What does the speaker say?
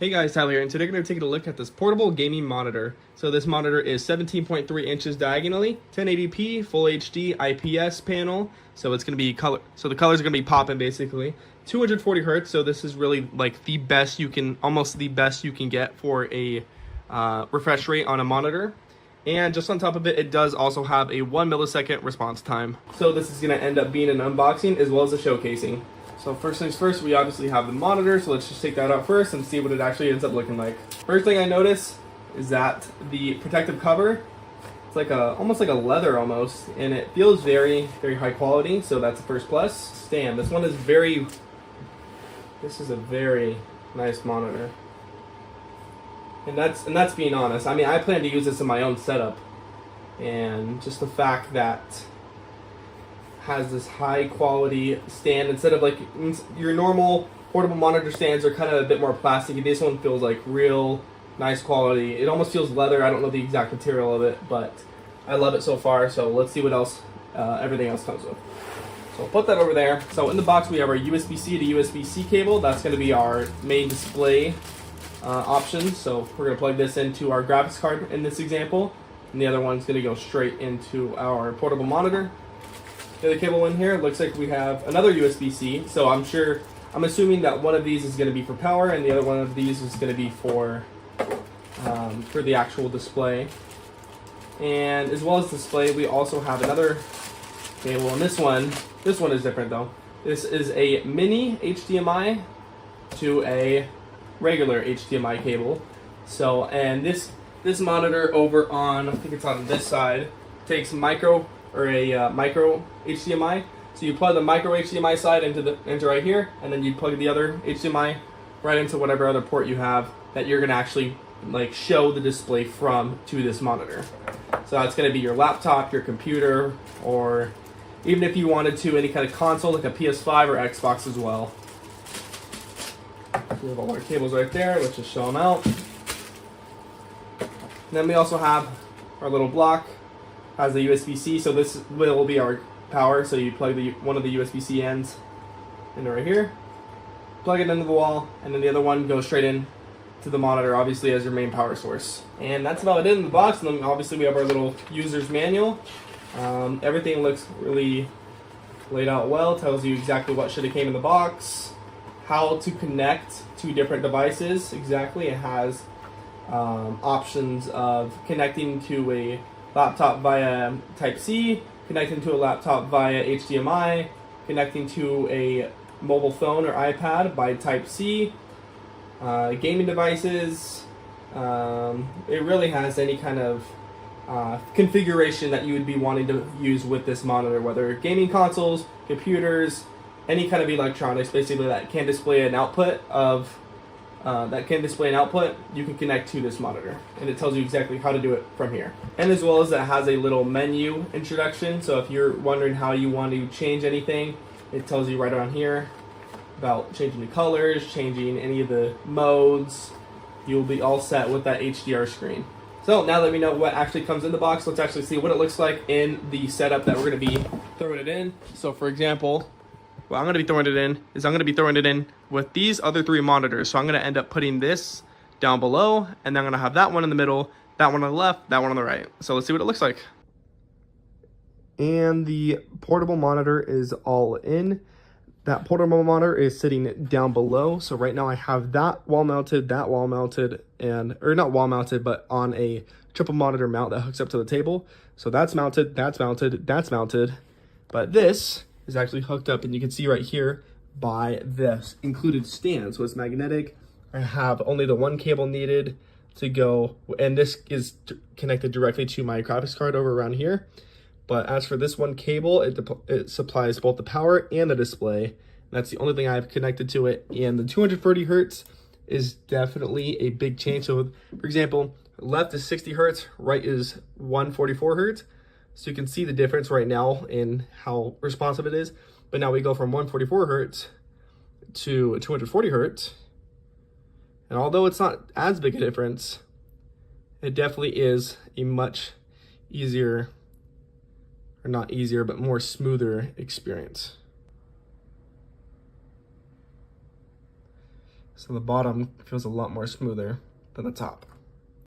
Hey guys, Tyler here, and today we're going to take a look at this portable gaming monitor. So this monitor is 17.3 inches diagonally, 1080p, full HD, IPS panel. So it's going to be color. So the colors are going to be popping basically. 240 hertz. So this is really like the best you can, almost the best you can get for a refresh rate on a monitor. And just on top of it, it does also have a 1 millisecond response time. So this is going to end up being an unboxing as well as a showcasing. So first things first, we obviously have the monitor, so let's just take that out first and see what it actually ends up looking like. First thing I notice is that the protective cover, it's like almost like a leather almost, and it feels very, very high quality, so that's the first plus. Stand, this is a very nice monitor. And that's being honest. I mean, I plan to use this in my own setup, and just the fact that has this high quality stand instead of like your normal portable monitor stands are kind of a bit more plasticky. This one feels like real nice quality. It almost feels leather. I don't know the exact material of it, but I love it so far. So let's see what else everything else comes with. So I'll put that over there. So in the box we have our USB-C to USB-C cable. That's going to be our main display option. So we're going to plug this into our graphics card in this example, and the other one's going to go straight into our portable monitor. The other cable in here, looks like we have another USB-C, so I'm assuming that one of these is going to be for power and the other one of these is going to be for the actual display. And as well as display, we also have another cable, and this one is different though. This is a mini HDMI to a regular HDMI cable. So, and this monitor over on, I think it's on this side, takes micro HDMI. So you plug the micro HDMI side into right here, and then you plug the other HDMI right into whatever other port you have that you're gonna actually like show the display from to this monitor. So that's gonna be your laptop, your computer, or even if you wanted to, any kind of console like a PS5 or Xbox as well. We have all our cables right there. Let's just show them out. And then we also have our little block. Has the USB-C, so this will be our power. So you plug one of the USB-C ends into right here, plug it into the wall, and then the other one goes straight in to the monitor, obviously as your main power source. And that's about it in the box. And then obviously we have our little user's manual. Everything looks really laid out well. Tells you exactly what should have came in the box, how to connect to different devices. Exactly, it has options of connecting to a laptop via Type-C, connecting to a laptop via HDMI, connecting to a mobile phone or iPad by Type-C, gaming devices. It really has any kind of configuration that you would be wanting to use with this monitor, whether gaming consoles, computers, any kind of electronics basically that can display an output you can connect to this monitor, and it tells you exactly how to do it from here. And as well as it has a little menu introduction, so if you're wondering how you want to change anything, it tells you right around here about changing the colors, changing any of the modes. You'll be all set with that HDR screen. So now that we know what actually comes in the box, let's actually see what it looks like in the setup that we're going to be throwing it in. So for example, what I'm going to be throwing it in with these other three monitors. So I'm going to end up putting this down below, and then I'm going to have that one in the middle, that one on the left, that one on the right. So let's see what it looks like. And the portable monitor is all in. That portable monitor is sitting down below. So right now I have that wall mounted, or not wall mounted, but on a triple monitor mount that hooks up to the table. So that's mounted, that's mounted, that's mounted. But this is actually hooked up, and you can see right here by this included stand. So it's magnetic. I have only the one cable needed to go, and this is connected directly to my graphics card over around here. But as for this one cable, it supplies both the power and the display. That's the only thing I have connected to it. And the 230 hertz is definitely a big change. So for example, left is 60 hertz, right is 144 hertz. So you can see the difference right now in how responsive it is. But now we go from 144 hertz to 240 hertz. And although it's not as big a difference, it definitely is a much easier, or not easier, but more smoother experience. So the bottom feels a lot more smoother than the top.